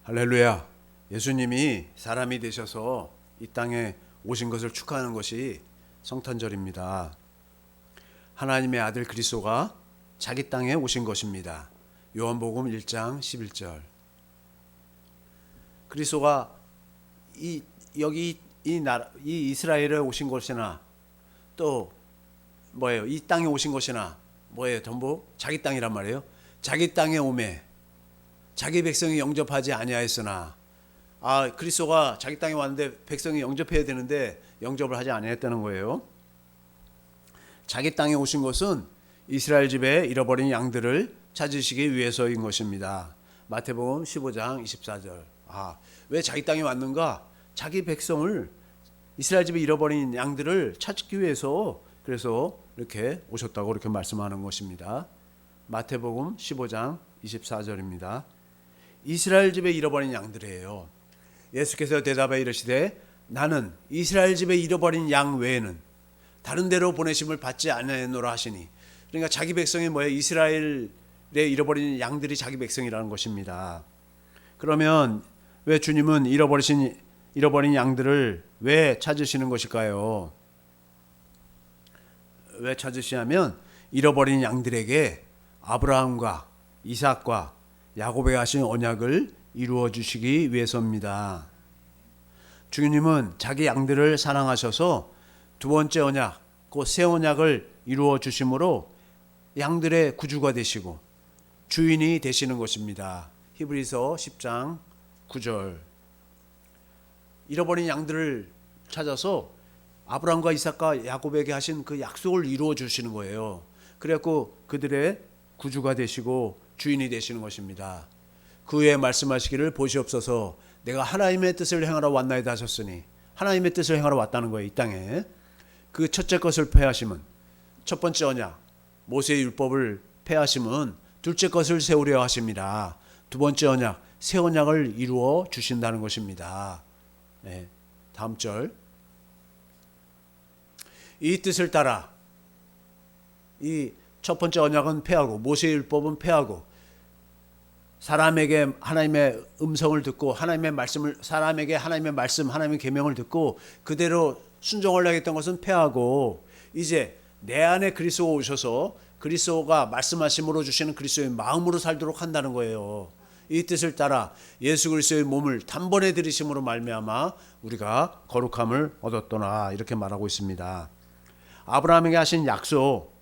할렐루야. 예수님이 사람이 되셔서 이 땅에 오신 것을 축하하는 것이 성탄절입니다. 하나님의 아들 그리스도가 자기 땅에 오신 것입니다. 요한복음 1장 11절. 그리스도가 여기 이 이스라엘에 오신 것이나 또 뭐예요? 이 땅에 오신 것이나 뭐예요? 전부 자기 땅이란 말이에요. 자기 땅에 오매 자기 백성이 영접하지 아니하였으나, 그리스도가 자기 땅에 왔는데 백성이 영접해야 되는데 영접을 하지 아니했다는 거예요. 자기 땅에 오신 것은 이스라엘 집에 잃어버린 양들을 찾으시기 위해서인 것입니다. 마태복음 15장 24절. 왜 자기 땅에 왔는가? 자기 백성을, 이스라엘 집에 잃어버린 양들을 찾기 위해서 그래서 이렇게 오셨다고 이렇게 말씀하는 것입니다. 마태복음 15장 24절입니다. 이스라엘 집에 잃어버린 양들이에요. 예수께서 대답하여 이르시되 나는 이스라엘 집에 잃어버린 양 외에는 다른 데로 보내심을 받지 않으노라 하시니, 그러니까 자기 백성이 뭐예요? 이스라엘에 잃어버린 양들이 자기 백성이라는 것입니다. 그러면 왜 주님은 잃어버린 양들을 왜 찾으시는 것일까요? 왜 찾으시냐면 잃어버린 양들에게 아브라함과 이삭과 야곱에 하신 언약을 이루어 주시기 위해서입니다. 주님은 자기 양들을 사랑하셔서 두 번째 언약, 그 새 언약을 이루어 주심으로 양들의 구주가 되시고 주인이 되시는 것입니다. 히브리서 10장 9절. 잃어버린 양들을 찾아서 아브라함과 이삭과 야곱에게 하신 그 약속을 이루어 주시는 거예요. 그래갖고 그들의 구주가 되시고 주인이 되시는 것입니다. 그 후에 말씀하시기를 보시옵소서 내가 하나님의 뜻을 행하러 왔나이다 하셨으니, 하나님의 뜻을 행하러 왔다는 거예요. 이 땅에 그 첫째 것을 폐하심은, 첫 번째 언약 모세의 율법을 폐하심은 둘째 것을 세우려 하십니다. 두 번째 언약 새 언약을 이루어 주신다는 것입니다. 다음 절. 이 뜻을 따라, 이 첫 번째 언약은 폐하고 모세의 율법은 폐하고 사람에게 하나님의 음성을 듣고 하나님의 말씀을, 사람에게 하나님의 말씀, 하나님의 계명을 듣고 그대로 순종을 하겠다는 것은 폐하고, 이제 내 안에 그리스도가 오셔서 그리스도가 말씀하심으로 주시는 그리스도의 마음으로 살도록 한다는 거예요. 이 뜻을 따라 예수 그리스도의 몸을 단번에 들이심으로 말미암아 우리가 거룩함을 얻었도다, 이렇게 말하고 있습니다. 아브라함에게 하신 약속,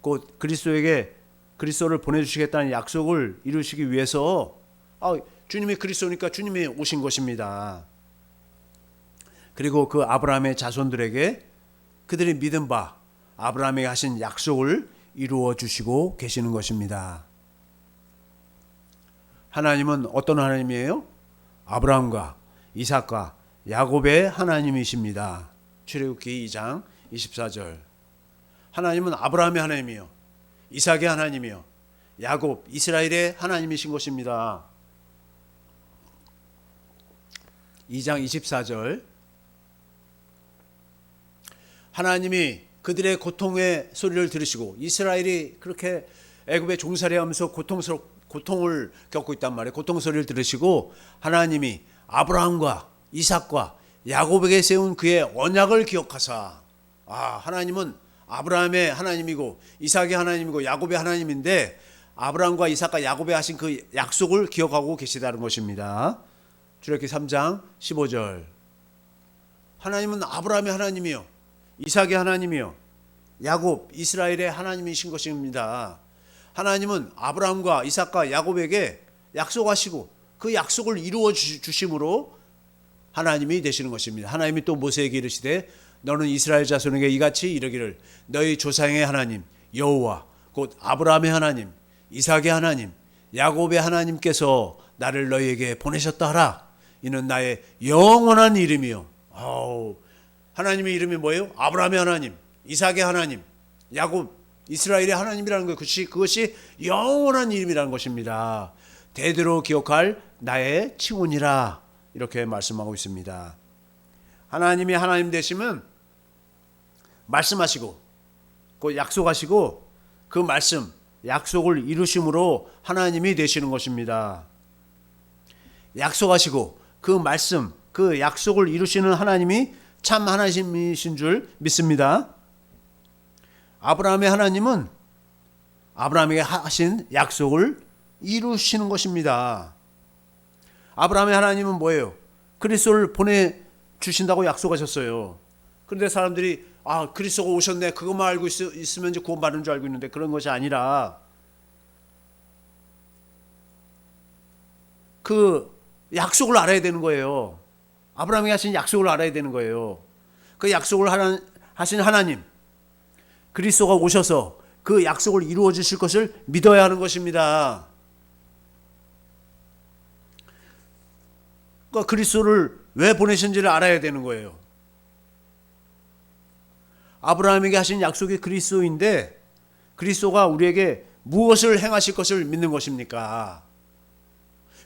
곧 그리스도를 보내주시겠다는 약속을 이루시기 위해서 주님이 그리스도니까 주님이 오신 것입니다. 그리고 그 아브라함의 자손들에게 그들이 믿은 바 아브라함에게 하신 약속을 이루어 주시고 계시는 것입니다. 하나님은 어떤 하나님이에요? 아브라함과 이삭과 야곱의 하나님이십니다. 출애굽기 2장 24절. 하나님은 아브라함의 하나님이요, 이삭의 하나님이요, 야곱, 이스라엘의 하나님이신 것입니다. 2장 24절. 하나님이 그들의 고통의 소리를 들으시고, 이스라엘이 그렇게 애굽에 종살이하면서 고통을 겪고 있단 말이에요. 고통 소리를 들으시고 하나님이 아브라함과 이삭과 야곱에게 세운 그의 언약을 기억하사, 하나님은 아브라함의 하나님이고 이삭의 하나님이고 야곱의 하나님인데 아브라함과 이삭과 야곱에 하신 그 약속을 기억하고 계시다는 것입니다. 출애굽기 3장 15절. 하나님은 아브라함의 하나님이요, 이삭의 하나님이요, 야곱, 이스라엘의 하나님이신 것입니다. 하나님은 아브라함과 이삭과 야곱에게 약속하시고 그 약속을 이루어 주심으로 하나님이 되시는 것입니다. 하나님이 또 모세에게 이르시되 너는 이스라엘 자손에게 이같이 이르기를 너희 조상의 하나님 여호와 곧 아브라함의 하나님, 이삭의 하나님, 야곱의 하나님께서 나를 너희에게 보내셨다 하라. 이는 나의 영원한 이름이요. 하나님의 이름이 뭐예요? 아브라함의 하나님, 이삭의 하나님, 야곱, 이스라엘의 하나님이라는 것, 그것이 영원한 이름이라는 것입니다. 대대로 기억할 나의 칭훈이라, 이렇게 말씀하고 있습니다. 하나님이 하나님 되시면 말씀하시고 그 약속하시고 그 말씀, 약속을 이루심으로 하나님이 되시는 것입니다. 약속하시고 그 말씀, 그 약속을 이루시는 하나님이 참 하나님이신 줄 믿습니다. 아브라함의 하나님은 아브라함에게 하신 약속을 이루시는 것입니다. 아브라함의 하나님은 뭐예요? 그리스도를 보내주신다고 약속하셨어요. 그런데 사람들이 그리스도가 오셨네, 그것만 알고 있으면 이제 구원받는 줄 알고 있는데 그런 것이 아니라 그 약속을 알아야 되는 거예요. 아브라함이 하신 약속을 알아야 되는 거예요. 그 약속을 하신 하나님, 그리스도가 오셔서 그 약속을 이루어 주실 것을 믿어야 하는 것입니다. 그러니까 그리스도를 왜 보내신지를 알아야 되는 거예요. 아브라함에게 하신 약속이 그리스도인데 그리스도가 우리에게 무엇을 행하실 것을 믿는 것입니까?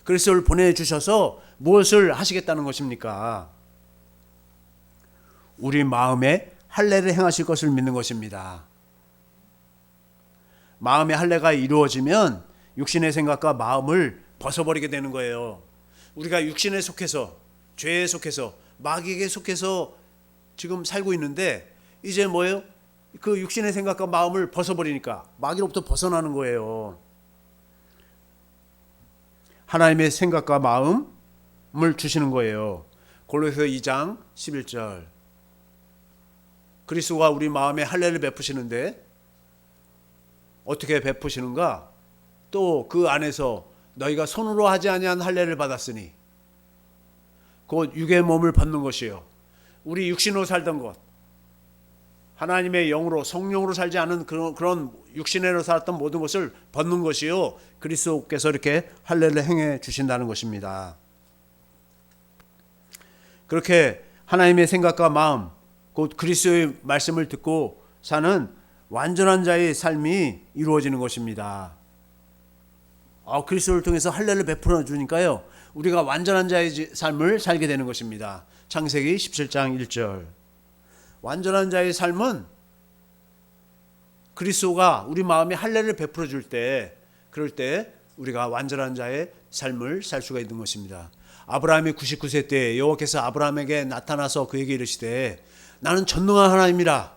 그리스도를 보내주셔서 무엇을 하시겠다는 것입니까? 우리 마음에 할례를 행하실 것을 믿는 것입니다. 마음의 할례가 이루어지면 육신의 생각과 마음을 벗어버리게 되는 거예요. 우리가 육신에 속해서, 죄에 속해서, 마귀에게 속해서 지금 살고 있는데 이제 뭐예요? 그 육신의 생각과 마음을 벗어버리니까 마귀로부터 벗어나는 거예요. 하나님의 생각과 마음을 주시는 거예요. 골로새 2장 11절. 그리스도가 우리 마음에 할례를 베푸시는데 어떻게 베푸시는가? 또 그 안에서 너희가 손으로 하지 아니한 할례를 받았으니 곧 육의 몸을 벗는 것이요. 우리 육신으로 살던 것, 하나님의 영으로 성령으로 살지 않은 그런 육신으로 살았던 모든 것을 벗는 것이요. 그리스도께서 이렇게 할례를 행해 주신다는 것입니다. 그렇게 하나님의 생각과 마음, 곧 그리스도의 말씀을 듣고 사는 완전한 자의 삶이 이루어지는 것입니다. 그리스도를 통해서 할례를 베풀어 주니까요, 우리가 완전한 자의 삶을 살게 되는 것입니다. 창세기 17장 1절. 완전한 자의 삶은 그리스도가 우리 마음에 할례를 베풀어 줄 때, 그럴 때 우리가 완전한 자의 삶을 살 수가 있는 것입니다. 아브라함이 99세 때 여호와께서 아브라함에게 나타나서 그에게 이르시되 나는 전능한 하나님이라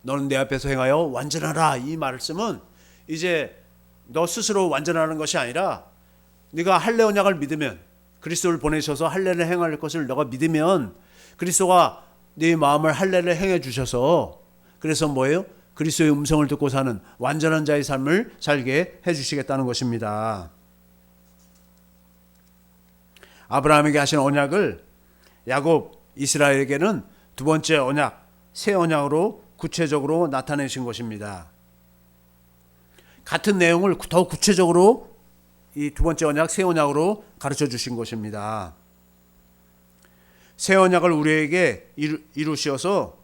너는 내 앞에서 행하여 완전하라. 이 말씀은 이제 너 스스로 완전하는 것이 아니라 네가 할례 언약을 믿으면, 그리스도를 보내셔서 할례를 행할 것을 너가 믿으면 그리스도가 네 마음을 할례를 행해 주셔서 그래서 뭐예요? 그리스도의 음성을 듣고 사는 완전한 자의 삶을 살게 해 주시겠다는 것입니다. 아브라함에게 하신 언약을 야곱, 이스라엘에게는 두 번째 언약, 새 언약으로 구체적으로 나타내신 것입니다. 같은 내용을 더 구체적으로 이 두 번째 언약, 새 언약으로 가르쳐 주신 것입니다. 새 언약을 우리에게 이루셔서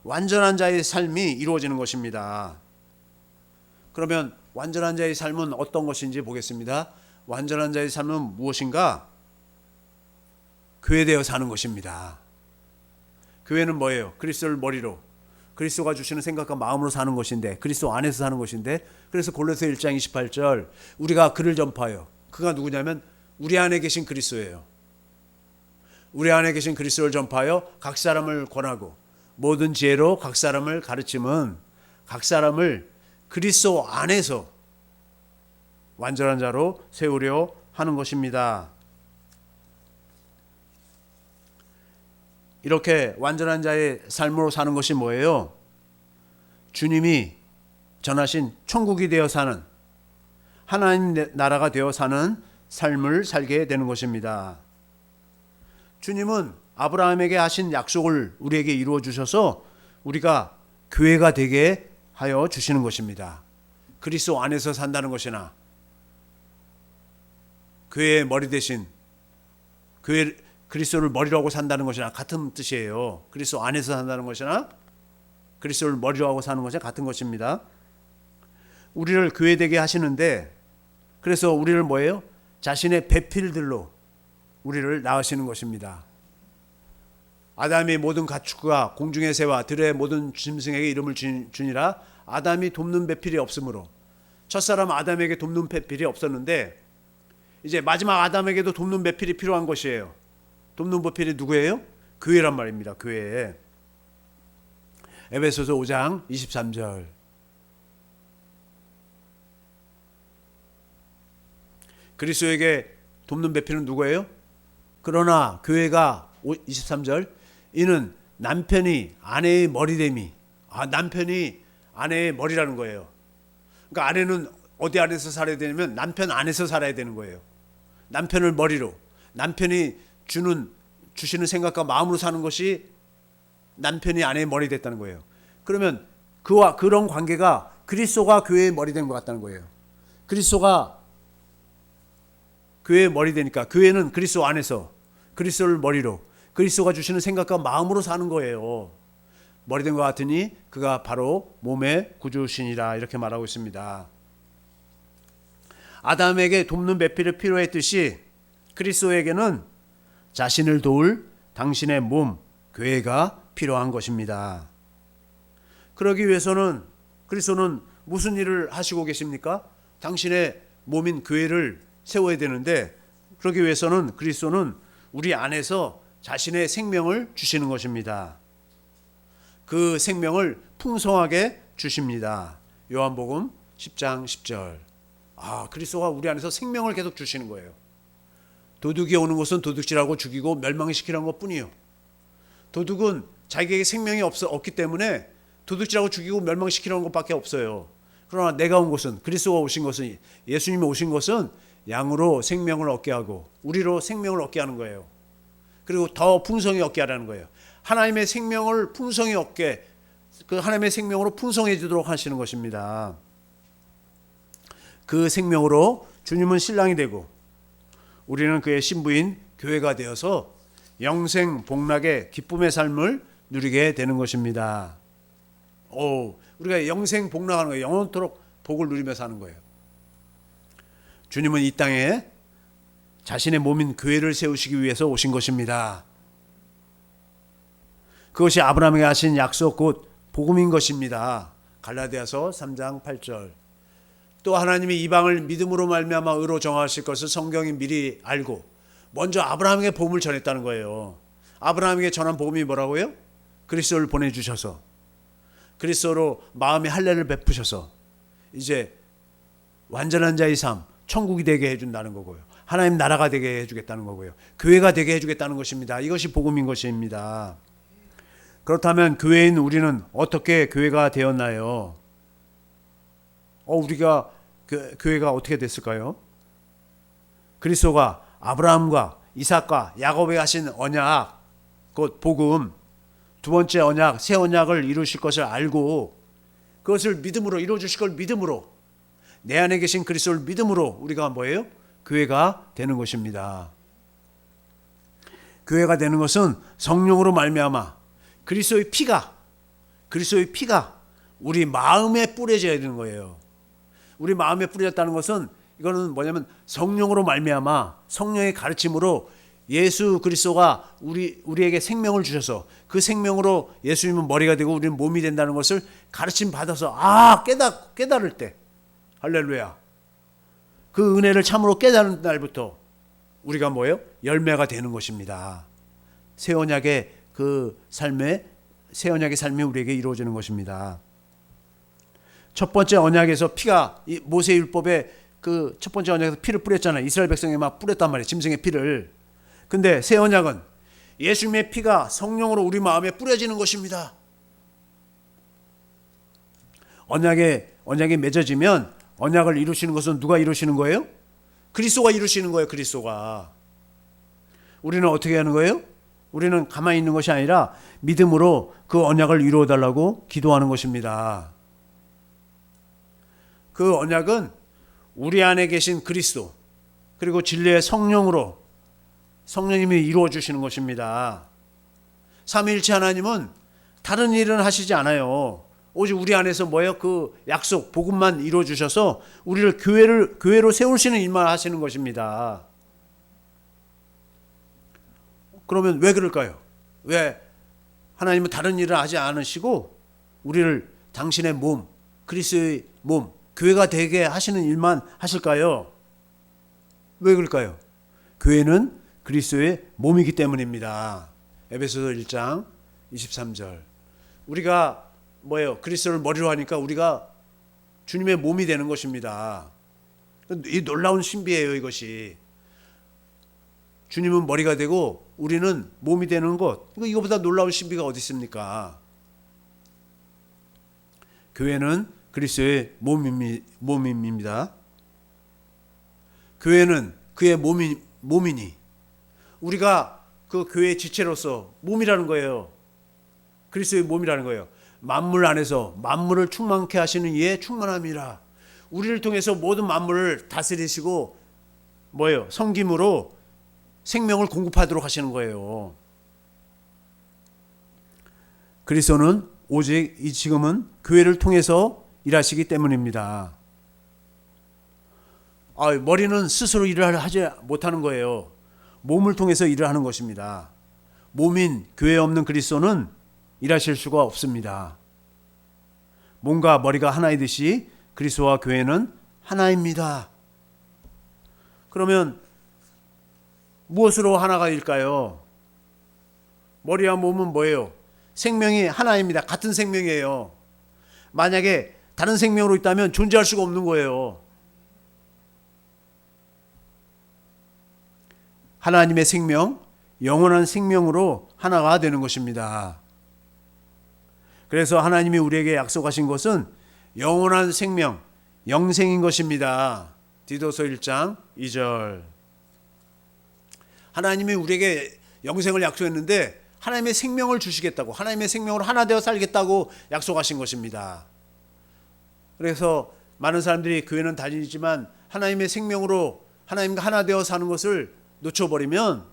완전한 자의 삶이 이루어지는 것입니다. 그러면 완전한 자의 삶은 어떤 것인지 보겠습니다. 완전한 자의 삶은 무엇인가? 교회되어 사는 것입니다. 교회는 뭐예요? 그리스도를 머리로, 그리스도가 주시는 생각과 마음으로 사는 것인데, 그리스도 안에서 사는 것인데, 그래서 골로새 1장 28절 우리가 그를 전파하여, 그가 누구냐면 우리 안에 계신 그리스도예요. 우리 안에 계신 그리스도를 전파하여 각 사람을 권하고 모든 지혜로 각 사람을 가르침은 각 사람을 그리스도 안에서 완전한 자로 세우려 하는 것입니다. 이렇게 완전한 자의 삶으로 사는 것이 뭐예요? 주님이 전하신 천국이 되어 사는, 하나님 나라가 되어 사는 삶을 살게 되는 것입니다. 주님은 아브라함에게 하신 약속을 우리에게 이루어 주셔서 우리가 교회가 되게 하여 주시는 것입니다. 그리스도 안에서 산다는 것이나 교회의 머리 대신 그리스도를 머리로 하고 산다는 것이나 같은 뜻이에요. 그리스도 안에서 산다는 것이나 그리스도를 머리로 하고 사는 것이 같은 것입니다. 우리를 교회되게 하시는데, 그래서 우리를 뭐예요? 자신의 배필들로 우리를 낳으시는 것입니다. 아담이 모든 가축과 공중의 새와 들의 모든 짐승에게 이름을 주니라. 아담이 돕는 배필이 없으므로, 첫사람 아담에게 돕는 배필이 없었는데 이제 마지막 아담에게도 돕는 배필이 필요한 것이에요. 돕는 배필이 누구예요? 교회란 말입니다. 교회. 에베소서 5장 23절. 그리스도에게 돕는 배필은 누구예요? 그러나 교회가 23절 이는 남편이 아내의 머리됨이 남편이 아내의 머리라는 거예요. 그러니까 아내는 어디 안에서 살아야 되냐면 남편 안에서 살아야 되는 거예요. 남편을 머리로 남편이 주시는 생각과 마음으로 사는 것이 남편이 아내의 머리 됐다는 거예요. 그러면 그와 그런 관계가 그리스도가 교회의 머리 된 것 같다는 거예요. 그리스도가 교회의 머리 되니까 교회는 그리스도 안에서 그리스도를 머리로 그리스도가 주시는 생각과 마음으로 사는 거예요. 머리 된 것 같으니 그가 바로 몸의 구주시니라 이렇게 말하고 있습니다. 아담에게 돕는 배필이 필요했듯이 그리스도에게는 자신을 도울 당신의 몸 교회가 필요한 것입니다. 그러기 위해서는 그리스도는 무슨 일을 하시고 계십니까? 당신의 몸인 교회를 세워야 되는데 그러기 위해서는 그리스도는 우리 안에서 자신의 생명을 주시는 것입니다. 그 생명을 풍성하게 주십니다. 요한복음 10장 10절. 그리스도가 우리 안에서 생명을 계속 주시는 거예요. 도둑이 오는 것은 도둑질하고 죽이고 멸망시키라는 것뿐이에요. 도둑은 자기에게 생명이 없기 때문에 도둑질하고 죽이고 멸망시키라는 것밖에 없어요. 그러나 내가 온 것은 그리스도가 오신 것은 예수님이 오신 것은 양으로 생명을 얻게 하고 우리로 생명을 얻게 하는 거예요. 그리고 더 풍성히 얻게 하라는 거예요. 하나님의 생명을 풍성히 얻게 그 하나님의 생명으로 풍성해지도록 하시는 것입니다. 그 생명으로 주님은 신랑이 되고 우리는 그의 신부인 교회가 되어서 영생 복락의 기쁨의 삶을 누리게 되는 것입니다. 우리가 영생 복락하는 거예요. 영원토록 복을 누리며 사는 거예요. 주님은 이 땅에 자신의 몸인 교회를 세우시기 위해서 오신 것입니다. 그것이 아브라함에게 하신 약속 곧 복음인 것입니다. 갈라디아서 3장 8절. 또 하나님이 이방을 믿음으로 말미암아 의로 정하실 것을 성경이 미리 알고 먼저 아브라함에게 복음을 전했다는 거예요. 아브라함에게 전한 복음이 뭐라고요? 그리스도를 보내주셔서 그리스도로 마음의 할례를 베푸셔서 이제 완전한 자의 삶, 천국이 되게 해준다는 거고요. 하나님 나라가 되게 해주겠다는 거고요. 교회가 되게 해주겠다는 것입니다. 이것이 복음인 것입니다. 그렇다면 교회인 우리는 어떻게 교회가 되었나요? 우리가 교회가 어떻게 됐을까요? 그리스도가 아브라함과 이삭과 야곱에게 하신 언약, 곧 복음, 두 번째 언약, 새 언약을 이루실 것을 알고 그것을 믿음으로 이루어주실 걸 믿음으로 내 안에 계신 그리스도를 믿음으로 우리가 뭐예요? 교회가 되는 것입니다. 교회가 되는 것은 성령으로 말미암아 그리스도의 피가 우리 마음에 뿌려져야 되는 거예요. 우리 마음에 뿌려졌다는 것은 이거는 뭐냐면 성령으로 말미암아 성령의 가르침으로 예수 그리스도가 우리에게 생명을 주셔서 그 생명으로 예수님은 머리가 되고 우리는 몸이 된다는 것을 가르침 받아서 깨달을 때 할렐루야. 그 은혜를 참으로 깨달은 날부터 우리가 뭐예요? 열매가 되는 것입니다. 새 언약의 새 언약의 삶이 우리에게 이루어지는 것입니다. 첫 번째 언약에서 피가 모세 율법에 그 첫 번째 언약에서 피를 뿌렸잖아요. 이스라엘 백성에 막 뿌렸단 말이에요. 짐승의 피를. 근데 새 언약은 예수님의 피가 성령으로 우리 마음에 뿌려지는 것입니다. 언약이 맺어지면 언약을 이루시는 것은 누가 이루시는 거예요? 그리스도가 이루시는 거예요. 그리스도가. 우리는 어떻게 하는 거예요? 우리는 가만히 있는 것이 아니라 믿음으로 그 언약을 이루어 달라고 기도하는 것입니다. 그 언약은 우리 안에 계신 그리스도 그리고 진리의 성령으로 성령님이 이루어 주시는 것입니다. 삼위일체 하나님은 다른 일은 하시지 않아요. 오직 우리 안에서 뭐예요? 그 약속, 복음만 이루어 주셔서 우리를 교회로 세우시는 일만 하시는 것입니다. 그러면 왜 그럴까요? 왜 하나님은 다른 일을 하지 않으시고 우리를 당신의 몸, 그리스도의 몸, 교회가 되게 하시는 일만 하실까요? 왜 그럴까요? 교회는 그리스도의 몸이기 때문입니다. 에베소서 1장 23절. 우리가 뭐예요? 그리스도를 머리로 하니까 우리가 주님의 몸이 되는 것입니다. 이 놀라운 신비예요, 이것이. 주님은 머리가 되고 우리는 몸이 되는 것. 이거보다 놀라운 신비가 어디 있습니까? 교회는 그리스도의 몸입니다. 교회는 그의 몸이니 우리가 그 교회의 지체로서 몸이라는 거예요. 그리스도의 몸이라는 거예요. 만물 안에서 만물을 충만케 하시는 이의 충만함이라. 우리를 통해서 모든 만물을 다스리시고 뭐예요? 섬김으로 생명을 공급하도록 하시는 거예요. 그리스도는 오직 지금은 교회를 통해서 일하시기 때문입니다. 머리는 스스로 일을 하지 못하는 거예요. 몸을 통해서 일을 하는 것입니다. 몸인 교회에 없는 그리스도는 일하실 수가 없습니다. 몸과 머리가 하나이듯이 그리스도와 교회는 하나입니다. 그러면 무엇으로 하나가 일까요? 머리와 몸은 뭐예요? 생명이 하나입니다. 같은 생명이에요. 만약에 다른 생명으로 있다면 존재할 수가 없는 거예요. 하나님의 생명, 영원한 생명으로 하나가 되는 것입니다. 그래서 하나님이 우리에게 약속하신 것은 영원한 생명, 영생인 것입니다. 디도서 1장 2절. 하나님이 우리에게 영생을 약속했는데 하나님의 생명을 주시겠다고, 하나님의 생명으로 하나 되어 살겠다고 약속하신 것입니다. 그래서 많은 사람들이 교회는 다니지만 하나님의 생명으로 하나님과 하나 되어 사는 것을 놓쳐버리면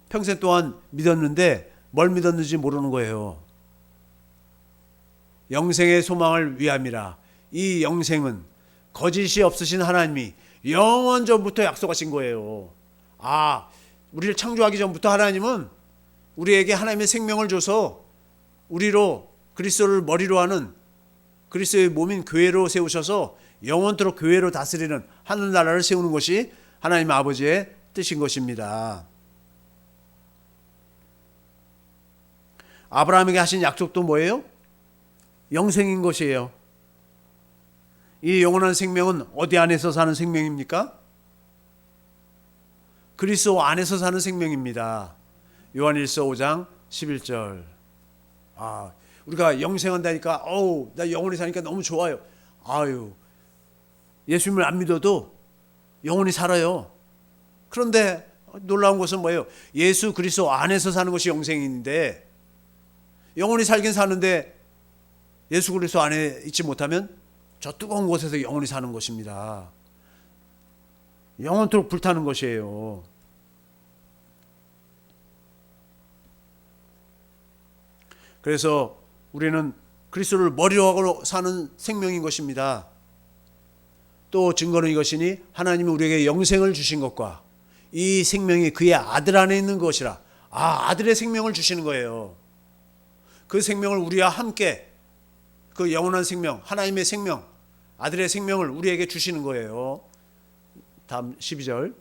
평생 동안 믿었는데 뭘 믿었는지 모르는 거예요. 영생의 소망을 위함이라. 이 영생은 거짓이 없으신 하나님이 영원 전부터 약속하신 거예요. 우리를 창조하기 전부터 하나님은 우리에게 하나님의 생명을 줘서 우리로 그리스도를 머리로 하는 그리스도의 몸인 교회로 세우셔서 영원토록 교회로 다스리는 하늘나라를 세우는 것이 하나님 아버지의 뜻인 것입니다. 아브라함에게 하신 약속도 뭐예요? 영생인 것이에요. 이 영원한 생명은 어디 안에서 사는 생명입니까? 그리스도 안에서 사는 생명입니다. 요한일서 5장 11절. 우리가 영생한다니까 나 영원히 사니까 너무 좋아요. 예수님을 안 믿어도 영원히 살아요. 그런데 놀라운 것은 뭐예요? 예수 그리스도 안에서 사는 것이 영생인데 영원히 살긴 사는데 예수 그리스도 안에 있지 못하면 저 뜨거운 곳에서 영원히 사는 것입니다. 영원토록 불타는 것이에요. 그래서 우리는 그리스도를 머리로 하고 사는 생명인 것입니다. 또 증거는 이것이니 하나님이 우리에게 영생을 주신 것과 이 생명이 그의 아들 안에 있는 것이라. 아들의 생명을 주시는 거예요. 그 생명을 우리와 함께 그 영원한 생명, 하나님의 생명, 아들의 생명을 우리에게 주시는 거예요. 다음 12절.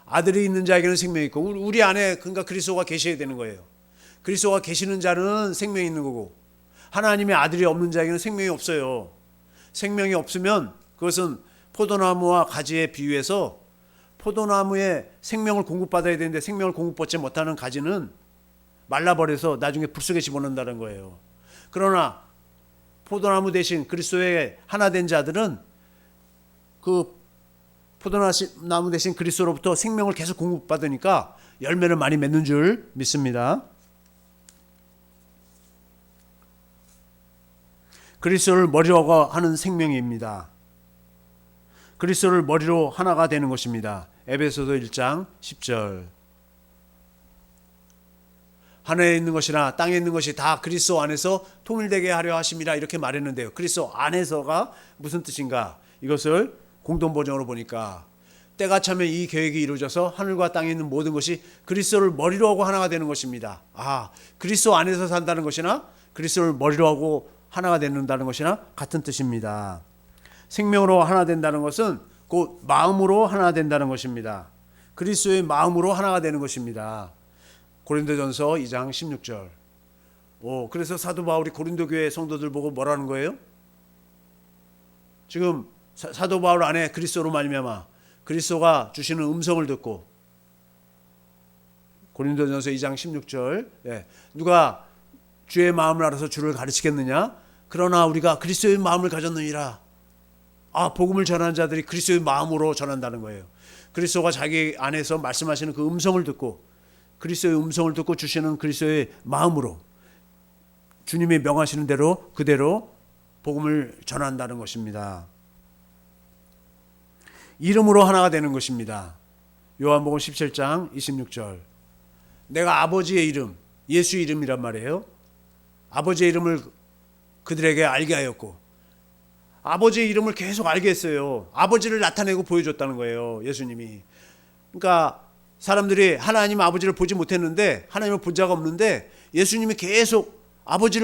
아들이 있는 자에게는 생명이 있고 우리 안에 그러니까 그리스도가 계셔야 되는 거예요. 그리스도가 계시는 자는 생명이 있는 거고 하나님의 아들이 없는 자에게는 생명이 없어요. 생명이 없으면 그것은 포도나무와 가지에 비유해서 포도나무에 생명을 공급받아야 되는데 생명을 공급받지 못하는 가지는 말라버려서 나중에 불 속에 집어넣는다는 거예요. 그러나 포도나무 대신 그리스도에 하나 된 자들은 그 포도나무 대신 그리스도로부터 생명을 계속 공급받으니까 열매를 많이 맺는 줄 믿습니다. 그리스도를 머리로 하는 생명입니다. 그리스도를 머리로 하나가 되는 것입니다. 에베소서 1장 10절. 하늘에 있는 것이나 땅에 있는 것이 다 그리스도 안에서 통일되게 하려 하심이라 이렇게 말했는데요. 그리스도 안에서가 무슨 뜻인가? 이것을 공동번역으로 보니까 때가 차면 이 계획이 이루어져서 하늘과 땅에 있는 모든 것이 그리스도를 머리로 하고 하나가 되는 것입니다. 그리스도 안에서 산다는 것이나 그리스도를 머리로 하고 하나가 된다는 것이나 같은 뜻입니다. 생명으로 하나 된다는 것은 곧 마음으로 하나 된다는 것입니다. 그리스도의 마음으로 하나가 되는 것입니다. 고린도전서 2장 16절. 그래서 사도 바울이 고린도 교회 성도들 보고 뭐라는 거예요? 지금 사도 바울 안에 그리스도로 말미암아 그리스도가 주시는 음성을 듣고, 고린도전서 2장 16절, 누가 주의 마음을 알아서 주를 가르치겠느냐? 그러나 우리가 그리스도의 마음을 가졌느니라. 복음을 전하는 자들이 그리스도의 마음으로 전한다는 거예요. 그리스도가 자기 안에서 말씀하시는 그 음성을 듣고, 그리스도의 음성을 듣고 주시는 그리스도의 마음으로 주님이 명하시는 대로 그대로 복음을 전한다는 것입니다. 이름으로 하나가 되는 것입니다. 요한복음 17장 26절. 내가 아버지의 이름, 예수의 이름이란 말이에요. 아버지의 이름을 그들에게 알게 하였고, 아버지의 이름을 계속 알게 했어요. 아버지를 나타내고 보여줬다는 거예요, 예수님이. 그러니까 사람들이 하나님 아버지를 보지 못했는데, 하나님을 본 자가 없는데, 예수님이 계속 아버지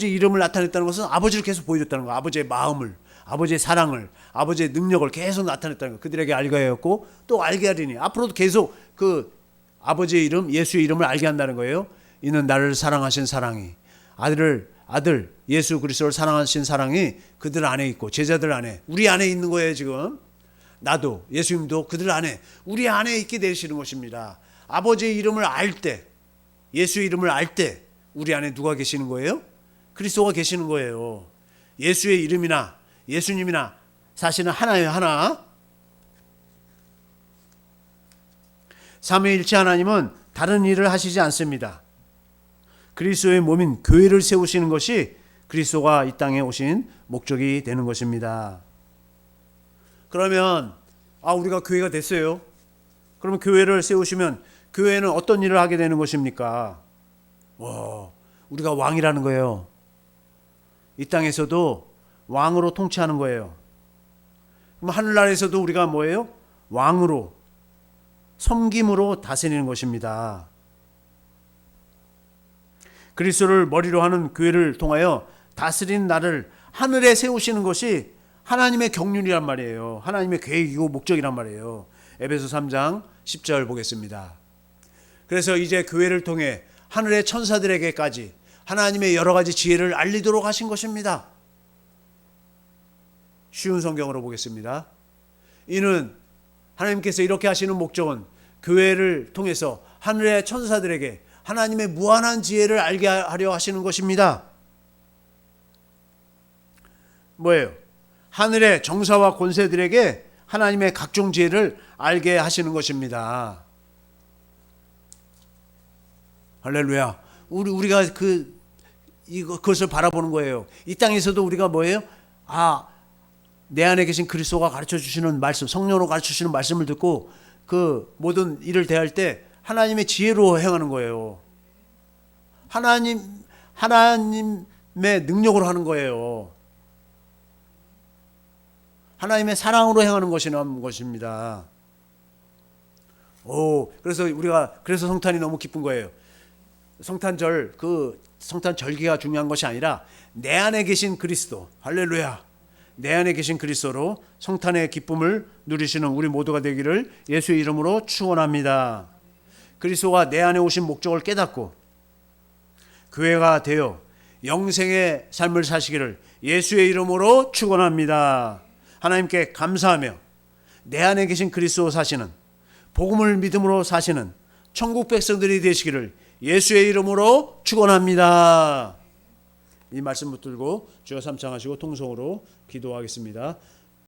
이름을 나타냈다는 것은 아버지를 계속 보여줬다는 거예요. 아버지의 마음을, 아버지의 사랑을, 아버지의 능력을 계속 나타냈다는 거예요. 그들에게 알게 하였고 또 알게 하리니, 앞으로도 계속 그 아버지의 이름, 예수의 이름을 알게 한다는 거예요. 이는 나를 사랑하신 사랑이, 아들 예수 그리스도를 사랑하신 사랑이 그들 안에 있고, 제자들 안에, 우리 안에 있는 거예요. 지금 나도, 예수님도 그들 안에, 우리 안에 있게 되시는 것입니다. 아버지의 이름을 알 때, 예수의 이름을 알 때 우리 안에 누가 계시는 거예요? 그리스도가 계시는 거예요. 예수의 이름이나 예수님이나 사실은 하나예요, 하나. 삼위일체 하나님은 다른 일을 하시지 않습니다. 그리스도의 몸인 교회를 세우시는 것이 그리스도가 이 땅에 오신 목적이 되는 것입니다. 그러면 우리가 교회가 됐어요. 그러면 교회를 세우시면 교회는 어떤 일을 하게 되는 것입니까? 우리가 왕이라는 거예요. 이 땅에서도 왕으로 통치하는 거예요. 그럼 하늘나라에서도 우리가 뭐예요? 왕으로, 섬김으로 다스리는 것입니다. 그리스도를 머리로 하는 교회를 통하여 다스리는 나를 하늘에 세우시는 것이 하나님의 경륜이란 말이에요. 하나님의 계획이고 목적이란 말이에요. 에베소 3장 10절 보겠습니다. 그래서 이제 교회를 통해 하늘의 천사들에게까지 하나님의 여러 가지 지혜를 알리도록 하신 것입니다. 쉬운 성경으로 보겠습니다. 이는 하나님께서 이렇게 하시는 목적은 교회를 통해서 하늘의 천사들에게 하나님의 무한한 지혜를 알게 하려 하시는 것입니다. 뭐예요? 하늘의 정사와 권세들에게 하나님의 각종 지혜를 알게 하시는 것입니다. 할렐루야. 우리가 그것을 바라보는 거예요. 이 땅에서도 우리가 뭐예요? 내 안에 계신 그리스도가 가르쳐 주시는 말씀, 성령으로 가르쳐 주시는 말씀을 듣고 그 모든 일을 대할 때 하나님의 지혜로 행하는 거예요. 하나님의 능력으로 하는 거예요. 하나님의 사랑으로 행하는 것입니다. 그래서 성탄이 너무 기쁜 거예요. 성탄절, 성탄 절기가 중요한 것이 아니라 내 안에 계신 그리스도, 할렐루야, 내 안에 계신 그리스도로 성탄의 기쁨을 누리시는 우리 모두가 되기를 예수의 이름으로 축원합니다. 그리스도가 내 안에 오신 목적을 깨닫고 교회가 되어 영생의 삶을 사시기를 예수의 이름으로 축원합니다. 하나님께 감사하며 내 안에 계신 그리스도 사시는, 복음을 믿음으로 사시는 천국 백성들이 되시기를 예수의 이름으로 축원합니다. 이 말씀 붙들고 주여 삼창하시고 통성으로 기도하겠습니다.